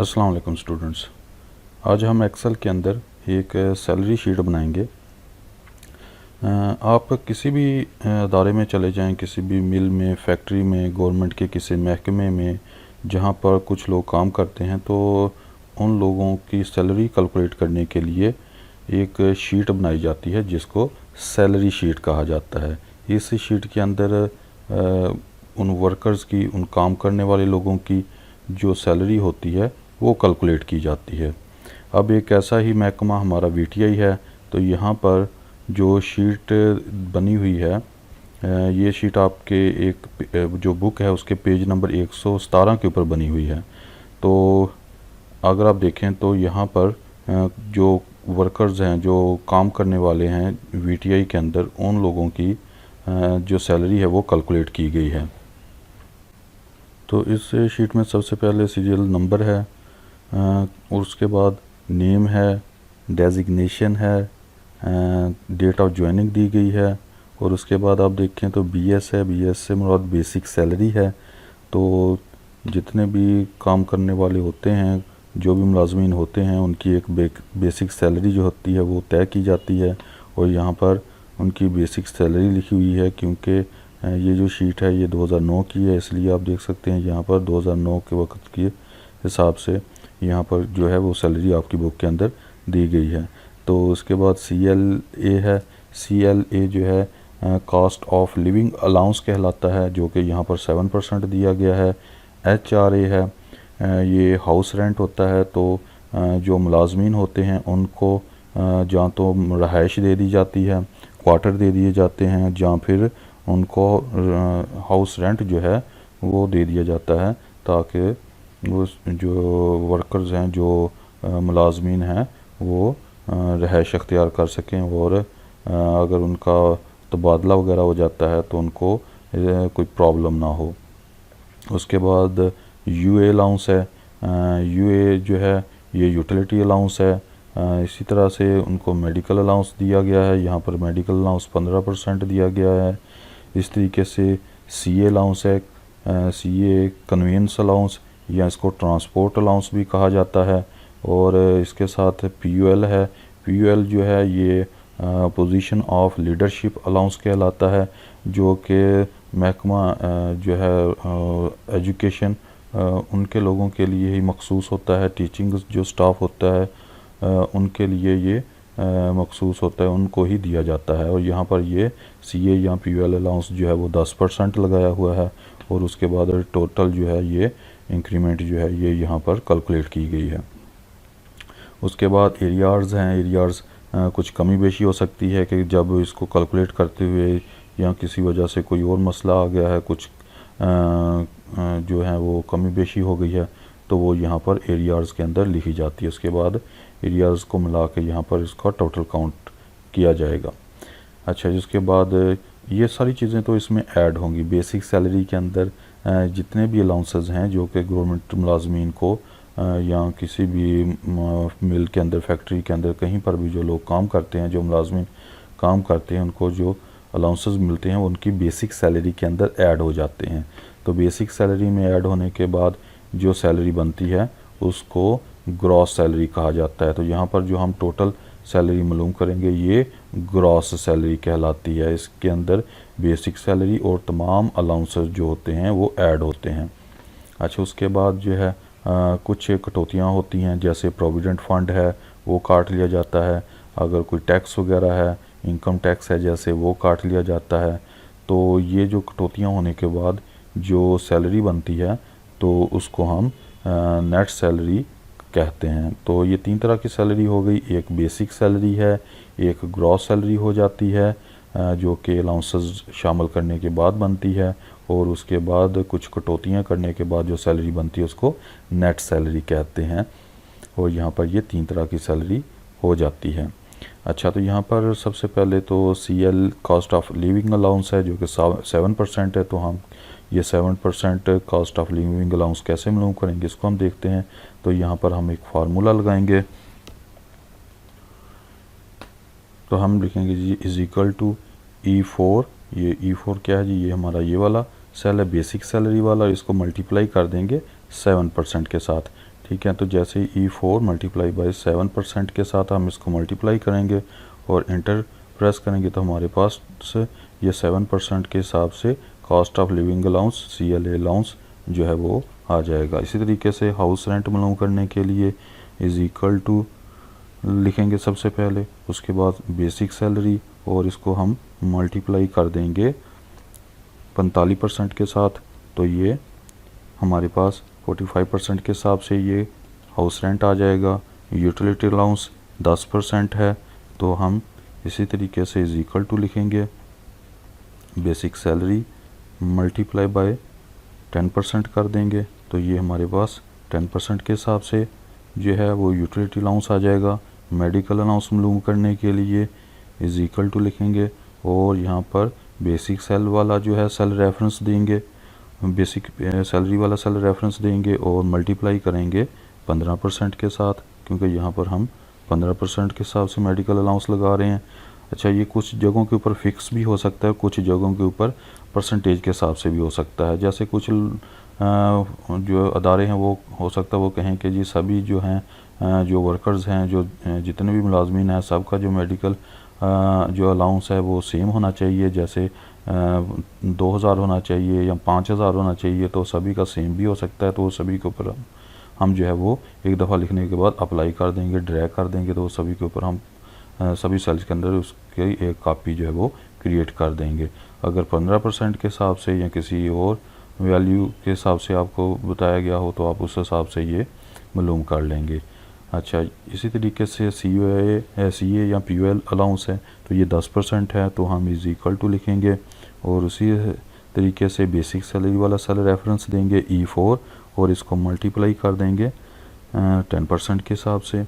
अस्सलाम वालेकुम स्टूडेंट्स। आज हम एक्सेल के अंदर एक सैलरी शीट बनाएंगे। आप किसी भी अदारे में चले जाएं, किसी भी मिल में, फैक्ट्री में, गवर्नमेंट के किसी महकमे में, जहां पर कुछ लोग काम करते हैं, तो उन लोगों की सैलरी कैलकुलेट करने के लिए एक शीट बनाई जाती है जिसको सैलरी शीट कहा जाता है। इस शीट के अंदर उन वर्कर्स की, उन काम करने वाले लोगों की जो सैलरी होती है वो कैलकुलेट की जाती है। अब एक ऐसा ही महकमा हमारा VTI है, तो यहाँ पर जो शीट बनी हुई है, ये शीट आपके एक जो बुक है उसके पेज नंबर 117 के ऊपर बनी हुई है। तो अगर आप देखें तो यहाँ पर जो वर्कर्स हैं, जो काम करने वाले हैं VTI के अंदर, उन लोगों की जो सैलरी है वो कैलकुलेट की गई है। तो इस शीट में सबसे पहले सीरियल नंबर है, और उसके बाद नेम है, डेजिग्नेशन है, डेट ऑफ ज्वाइनिंग दी गई है, और उसके बाद आप देखें तो BS है। BS से मुराद बेसिक सैलरी है। तो जितने भी काम करने वाले होते हैं, जो भी मुलाजमीन होते हैं, उनकी एक बेसिक सैलरी जो होती है वो तय की जाती है, और यहाँ पर उनकी बेसिक सैलरी लिखी हुई है। क्योंकि ये जो शीट है ये 2009 की है, इसलिए आप देख सकते हैं यहाँ पर 2009 के वक्त के हिसाब से यहाँ पर जो है वो सैलरी आपकी बुक के अंदर दी गई है। तो उसके बाद CLA है। CLA जो है कॉस्ट ऑफ लिविंग अलाउंस कहलाता है, जो कि यहाँ पर 7% दिया गया है। HRA है, ये हाउस रेंट होता है। तो जो मुलाजमीन होते हैं उनको जहाँ तो रहाइश दे दी जाती है, क्वार्टर दे दिए जाते हैं, जहाँ फिर उनको हाउस रेंट जो है वो दे दिया जाता है, ताकि वो जो वर्कर्स हैं, जो मुलाजमीन हैं, वो रहाइश अख्तियार कर सकें, और अगर उनका तबादला वगैरह हो जाता है तो उनको कोई प्रॉब्लम ना हो। उसके बाद UA अलाउंस है। UA जो है ये यूटिलिटी अलाउंस है। इसी तरह से उनको मेडिकल अलाउंस दिया गया है। यहाँ पर मेडिकल अलाउंस 15% दिया गया है। इस तरीके से CA अलाउंस है। CA कन्वीनियंस अलाउंस, या इसको ट्रांसपोर्ट अलाउंस भी कहा जाता है। और इसके साथ PUL है। PUL जो है ये पोजीशन ऑफ लीडरशिप अलाउंस कहलाता है, जो कि महकमा जो है एजुकेशन उनके लोगों के लिए ही मखसूस होता है। टीचिंग जो स्टाफ होता है उनके लिए ये मखसूस होता है, उनको ही दिया जाता है। और यहाँ पर ये CA या PUL अलाउंस जो है वो 10% लगाया हुआ है, और उसके बाद टोटल जो है ये इंक्रीमेंट जो है ये यहाँ पर कैलकुलेट की गई है। उसके बाद एरियार्स हैं। एरियार्स कुछ कमी बेशी हो सकती है कि जब इसको कैलकुलेट करते हुए या किसी वजह से कोई और मसला आ गया है, कुछ जो है वो कमी बेशी हो गई है, तो वो यहाँ पर एरियार्स के अंदर लिखी जाती है। उसके बाद एरियाज़ को मिला के यहाँ पर इसका टोटल काउंट किया जाएगा। अच्छा, जिसके बाद ये सारी चीज़ें तो इसमें ऐड होंगी। बेसिक सैलरी के अंदर जितने भी अलाउंसेस हैं जो कि गवर्नमेंट मुलाजमीन को या किसी भी मिल के अंदर, फैक्ट्री के अंदर, कहीं पर भी जो लोग काम करते हैं, जो मुलाजमीन काम करते हैं, उनको जो अलाउंसेस मिलते हैं वो उनकी बेसिक सैलरी के अंदर ऐड हो जाते हैं। तो बेसिक सैलरी में ऐड होने के बाद जो सैलरी बनती है उसको ग्रॉस सैलरी कहा जाता है। तो यहाँ पर जो हम टोटल सैलरी मालूम करेंगे ये ग्रॉस सैलरी कहलाती है। इसके अंदर बेसिक सैलरी और तमाम अलाउंसेस जो होते हैं वो ऐड होते हैं। अच्छा, उसके बाद जो है कुछ कटौतियाँ होती हैं, जैसे प्रोविडेंट फंड है वो काट लिया जाता है। अगर कोई टैक्स वगैरह है, इनकम टैक्स है जैसे, वो काट लिया जाता है। तो ये जो कटौतियाँ होने के बाद जो सैलरी बनती है तो उसको हम नेट सैलरी कहते हैं। तो ये 3 तरह की सैलरी हो गई। एक बेसिक सैलरी है, एक ग्रॉस सैलरी हो जाती है जो कि अलाउंसेस शामिल करने के बाद बनती है, और उसके बाद कुछ कटौतियाँ करने के बाद जो सैलरी बनती है उसको नेट सैलरी कहते हैं। और यहाँ पर ये 3 तरह की सैलरी हो जाती है। अच्छा, तो यहाँ पर सबसे पहले तो CL cost of living allowance है, जो कि 7% है। तो हम ये 7% कॉस्ट ऑफ लिविंग अलाउंस कैसे मालूम करेंगे, इसको हम देखते हैं। तो यहाँ पर हम एक फार्मूला लगाएंगे। तो हम लिखेंगे जी = E4। ये E4 क्या है जी, ये हमारा ये वाला सेल है, बेसिक सैलरी वाला। इसको मल्टीप्लाई कर देंगे 7% के साथ। ठीक है। तो जैसे E4 मल्टीप्लाई बाई 7% के साथ हम इसको मल्टीप्लाई करेंगे और इंटर प्रेस करेंगे तो हमारे पास ये 7% के हिसाब से cost of living allowance CLA allowance जो है वो आ जाएगा। इसी तरीके से हाउस रेंट मालूम करने के लिए इज़ इक्वल टू लिखेंगे सबसे पहले, उसके बाद बेसिक सैलरी और इसको हम मल्टीप्लाई कर देंगे 45% के साथ, तो ये हमारे पास 45% के हिसाब से ये हाउस रेंट आ जाएगा। यूटिलिटी अलाउंस 10% है, तो हम इसी तरीके से इज इक्वल टू लिखेंगे बेसिक सैलरी मल्टीप्लाई बाय 10% कर देंगे, तो ये हमारे पास 10% के हिसाब से जो है वो यूटिलिटी अलाउंस आ जाएगा। मेडिकल अलाउंस मालूम करने के लिए इज इक्वल टू लिखेंगे और यहाँ पर बेसिक सेल वाला जो है सेल रेफरेंस देंगे, बेसिक सैलरी वाला सेल रेफरेंस देंगे और मल्टीप्लाई करेंगे 15% के साथ, क्योंकि यहाँ पर हम 15% के हिसाब से मेडिकल अलाउंस लगा रहे हैं। अच्छा, ये कुछ जगहों के ऊपर फिक्स भी हो सकता है, कुछ जगहों के ऊपर परसेंटेज के हिसाब से भी हो सकता है। जैसे कुछ जो अदारे हैं वो हो सकता है वो कहें कि जी सभी जो हैं जो वर्कर्स हैं, जो जितने भी मुलाजमीन हैं, सबका जो मेडिकल जो अलाउंस है वो सेम होना चाहिए, जैसे 2000 होना चाहिए या 5000 होना चाहिए, तो सभी का सेम भी हो सकता है। तो सभी के ऊपर हम जो है वो एक दफ़ा लिखने के बाद अप्लाई कर देंगे, ड्रैग कर देंगे, तो सभी के ऊपर हम सभी सेल्स के अंदर उसकी एक कॉपी जो है वो क्रिएट कर देंगे। अगर 15% के हिसाब से या किसी और वैल्यू के हिसाब से आपको बताया गया हो तो आप उस हिसाब से ये मालूम कर लेंगे। अच्छा, इसी तरीके से CA या POL अलाउंस है, तो ये 10% है, तो हम इज इक्वल टू लिखेंगे और उसी तरीके से बेसिक सैलरी वाला सेल रेफरेंस देंगे E4 और इसको मल्टीप्लाई कर देंगे 10% के हिसाब से।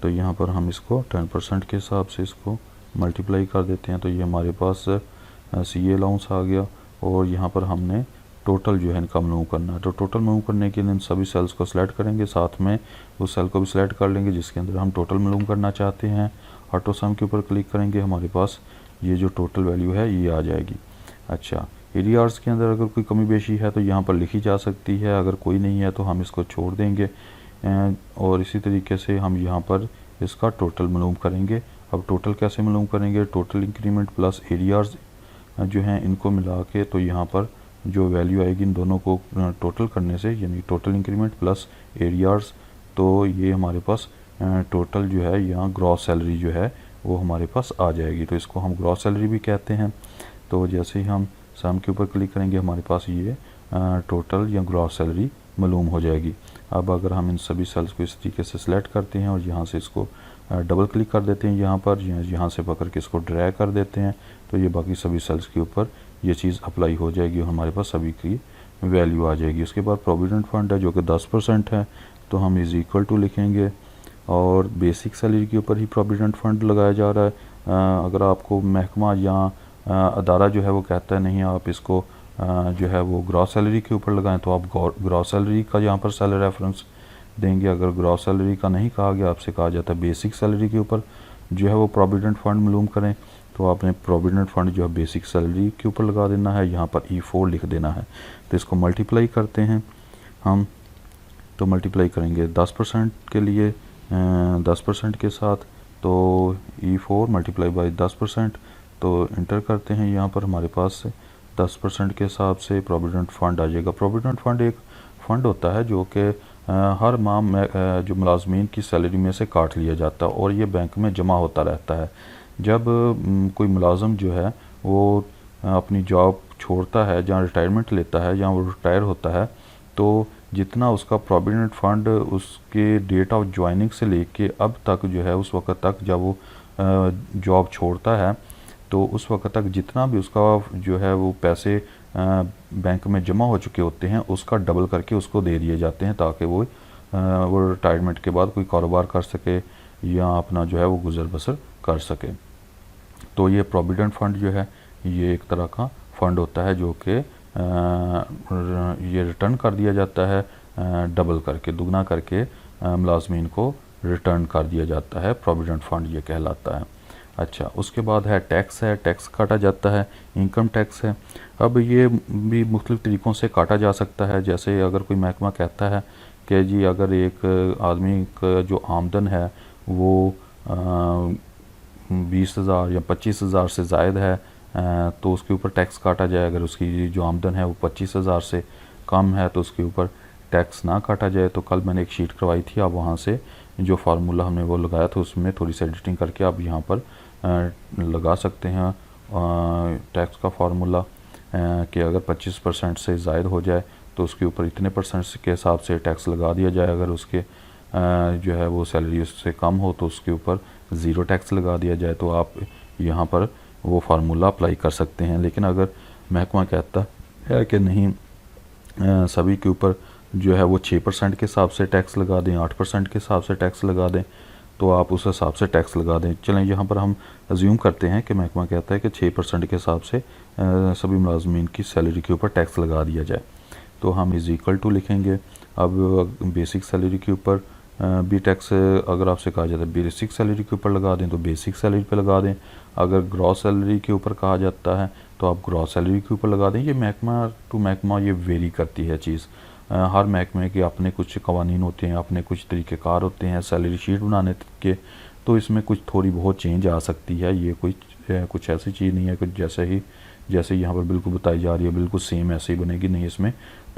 तो यहाँ पर हम इसको 10% के हिसाब से इसको मल्टीप्लाई कर देते हैं, तो ये हमारे पास CA अलाउंस आ गया और यहाँ पर हमने टोटल जो है इनका मालूम करना है। तो टोटल मालूम करने के लिए इन सभी सेल्स को सिलेक्ट करेंगे, साथ में उस सेल को भी सिलेक्ट कर लेंगे जिसके अंदर हम टोटल मालूम करना चाहते हैं। ऑटो सम के ऊपर क्लिक करेंगे, हमारे पास ये जो टोटल वैल्यू है ये आ जाएगी। अच्छा, एरियार्स के अंदर अगर कोई कमी बेशी है तो यहाँ पर लिखी जा सकती है, अगर कोई नहीं है तो हम इसको छोड़ देंगे और इसी तरीके से हम यहाँ पर इसका टोटल मालूम करेंगे। अब टोटल कैसे मालूम करेंगे? टोटल इंक्रीमेंट प्लस एरियार्स जो हैं इनको मिला के, तो यहाँ पर जो वैल्यू आएगी इन दोनों को टोटल करने से, यानी टोटल इंक्रीमेंट प्लस एरियार्स, तो ये हमारे पास टोटल जो है यहाँ ग्रॉस सैलरी जो है वो हमारे पास आ जाएगी। तो इसको हम ग्रॉस सैलरी भी कहते हैं। तो जैसे ही हम सम के ऊपर क्लिक करेंगे हमारे पास ये टोटल या ग्रॉस सैलरी मालूम हो जाएगी। अब अगर हम इन सभी सेल्स को इस तरीके से सिलेक्ट करते हैं और यहाँ से इसको डबल क्लिक कर देते हैं, यहाँ पर यहाँ से पकड़ के इसको ड्रैग कर देते हैं, तो ये बाकी सभी सेल्स के ऊपर ये चीज़ अप्लाई हो जाएगी और हमारे पास सभी की वैल्यू आ जाएगी। उसके बाद प्रोविडेंट फंड है जो कि 10% है, तो हम इज़ इक्वल टू लिखेंगे और बेसिक सैलरी के ऊपर ही प्रोविडेंट फंड लगाया जा रहा है। अगर आपको महकमा या अदारा जो है वो कहता है नहीं आप इसको जो है वो ग्रॉस सैलरी के ऊपर लगाएं, तो आप ग्रॉस सैलरी का यहाँ पर सेल रेफरेंस देंगे। अगर ग्रॉस सैलरी का नहीं कहा गया, आपसे कहा जाता है बेसिक सैलरी के ऊपर जो है वो प्रोविडेंट फंड मालूम करें, तो आपने प्रोविडेंट फंड जो है बेसिक सैलरी के ऊपर लगा देना है, यहाँ पर E4 लिख देना है। तो इसको मल्टीप्लाई करते हैं हम, तो मल्टीप्लाई करेंगे 10% के लिए 10% के साथ, तो E4 मल्टीप्लाई बाई 10%, तो इंटर करते हैं। यहाँ पर हमारे पास 10% के हिसाब से प्रोविडेंट फंड आ जाएगा। प्रोविडेंट फंड एक फ़ंड होता है जो कि हर माह में जो मुलाजमीन की सैलरी में से काट लिया जाता है और ये बैंक में जमा होता रहता है। जब कोई मुलाजम जो है वो अपनी जॉब छोड़ता है, जहाँ रिटायरमेंट लेता है, जहाँ वो रिटायर होता है, तो जितना उसका प्रोविडेंट फंड उसके डेट ऑफ ज्वाइनिंग से लेके अब तक जो है उस वक़्त तक जब वो जॉब छोड़ता है, तो उस वक़्त तक जितना भी उसका जो है वो पैसे बैंक में जमा हो चुके होते हैं उसका डबल करके उसको दे दिए जाते हैं, ताकि वो रिटायरमेंट के बाद कोई कारोबार कर सके या अपना जो है वो गुजर बसर कर सके। तो ये प्रोविडेंट फंड जो है ये एक तरह का फ़ंड होता है जो कि ये रिटर्न कर दिया जाता है, डबल करके, दुगना करके मुलाजमीन को रिटर्न कर दिया जाता है, प्रोविडेंट फंड ये कहलाता है। अच्छा, उसके बाद है टैक्स है, टैक्स काटा जाता है, इनकम टैक्स है। अब ये भी मुख्तलिफ़ तरीक़ों से काटा जा सकता है। जैसे अगर कोई महकमा कहता है कि जी अगर एक आदमी का जो आमदन है वो 20,000 या 25,000 से ज़ायद है तो उसके ऊपर टैक्स काटा जाए। अगर उसकी जो आमदन है वो 25,000 से कम है तो उसके ऊपर टैक्स ना काटा जाए। तो कल मैंने एक शीट करवाई थी, आप वहाँ से जो फार्मूला हमने वो लगाया था उसमें थोड़ी सी एडिटिंग करके आप यहाँ पर लगा सकते हैं टैक्स का फार्मूला कि अगर 25% से ज़ायद हो जाए तो उसके ऊपर इतने परसेंट के हिसाब से टैक्स लगा दिया जाए। अगर उसके जो है वो सैलरी उससे कम हो तो उसके ऊपर ज़ीरो टैक्स लगा दिया जाए। तो आप यहाँ पर वो फार्मूला अप्लाई कर सकते हैं। लेकिन अगर महकमा कहता है कि नहीं सभी के ऊपर जो है वो 6% के हिसाब से टैक्स लगा दें, 8% के हिसाब से टैक्स लगा दें, तो आप उस हिसाब से टैक्स लगा दें। चलें यहाँ पर हम अज्यूम करते हैं कि महकमा कहता है कि 6% के हिसाब से सभी मुलाजमीन की सैलरी के ऊपर टैक्स लगा दिया जाए। तो हम इज़ इक्वल टू लिखेंगे। अब बेसिक सैलरी के ऊपर भी टैक्स अगर आपसे कहा जाता है बेसिक सैलरी के ऊपर लगा दें तो बेसिक सैलरी पे लगा दें। अगर ग्रॉस सैलरी के ऊपर कहा जाता है तो आप ग्रॉस सैलरी के ऊपर लगा दें। ये महकमा टू महकमा ये वेरी करती है चीज़। हर महकमे के अपने कुछ कवानीन होते हैं, अपने कुछ तरीक़ेकार होते हैं सैलरी शीट बनाने के। तो इसमें कुछ थोड़ी बहुत चेंज आ सकती है। ये कुछ ऐसी चीज़ नहीं है कुछ जैसे यहाँ पर बिल्कुल बताई जा रही है बिल्कुल सेम ऐसे ही बनेगी, नहीं, इसमें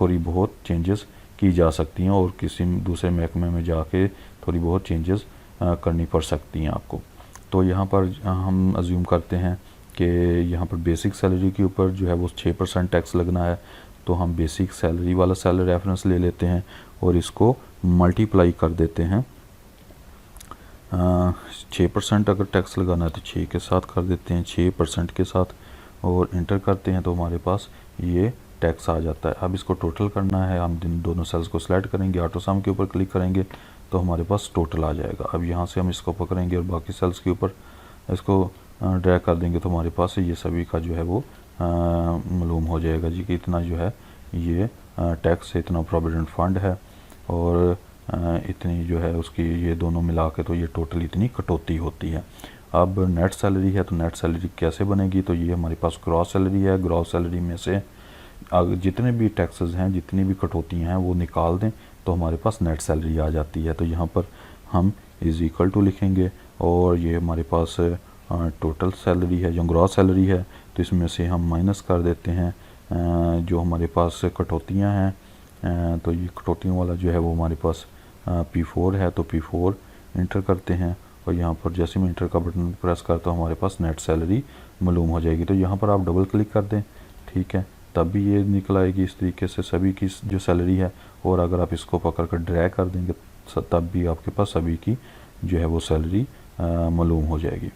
थोड़ी बहुत चेंजेस की जा सकती हैं और किसी दूसरे महकमे में जाके थोड़ी बहुत चेंजेस करनी पड़ सकती हैं आपको। तो यहाँ पर हम अज्यूम करते हैं कि यहाँ पर बेसिक सैलरी के ऊपर जो है वो 6% टैक्स लगना है। तो हम बेसिक सैलरी वाला सैलरी रेफरेंस ले लेते हैं और इसको मल्टीप्लाई कर देते हैं 6% अगर टैक्स लगाना है तो 6 के साथ कर देते हैं, 6% के साथ, और इंटर करते हैं तो हमारे पास ये टैक्स आ जाता है। अब इसको टोटल करना है, हम दोनों सेल्स को सिलेक्ट करेंगे, ऑटो सम के ऊपर क्लिक करेंगे तो हमारे पास टोटल आ जाएगा। अब यहाँ से हम इसको पकड़ेंगे और बाकी सेल्स के ऊपर इसको ड्रैग कर देंगे तो हमारे पास ये सभी का जो है वो मालूम हो जाएगा जी कि इतना जो है ये टैक्स है, इतना प्रोविडेंट फंड है और इतनी जो है उसकी ये दोनों मिला के तो ये टोटल इतनी कटौती होती है। अब नेट सैलरी है तो नेट सैलरी कैसे बनेगी, तो ये हमारे पास ग्रॉस सैलरी है। ग्रॉस सैलरी में से जितने भी टैक्सेस हैं, जितनी भी कटौतियाँ हैं वो निकाल दें तो हमारे पास नेट सैलरी आ जाती है। तो यहाँ पर हम इज़ इक्वल टू लिखेंगे और ये हमारे पास टोटल सैलरी है जो ग्रॉस सैलरी है, तो इसमें से हम माइनस कर देते हैं जो हमारे पास कटौतियाँ हैं। तो ये कटौतियों वाला जो है वो हमारे पास P4 है, तो P4 इंटर करते हैं और यहाँ पर जैसे मैं इंटर का बटन प्रेस करता हूँ हमारे पास नेट सैलरी मालूम हो जाएगी। तो यहाँ पर आप डबल क्लिक कर दें, ठीक है, तब भी ये निकल आएगी इस तरीके से सभी की जो सैलरी है। और अगर आप इसको पकड़ कर ड्रैग कर देंगे तब भी आपके पास सभी की जो है वो सैलरी मालूम हो जाएगी।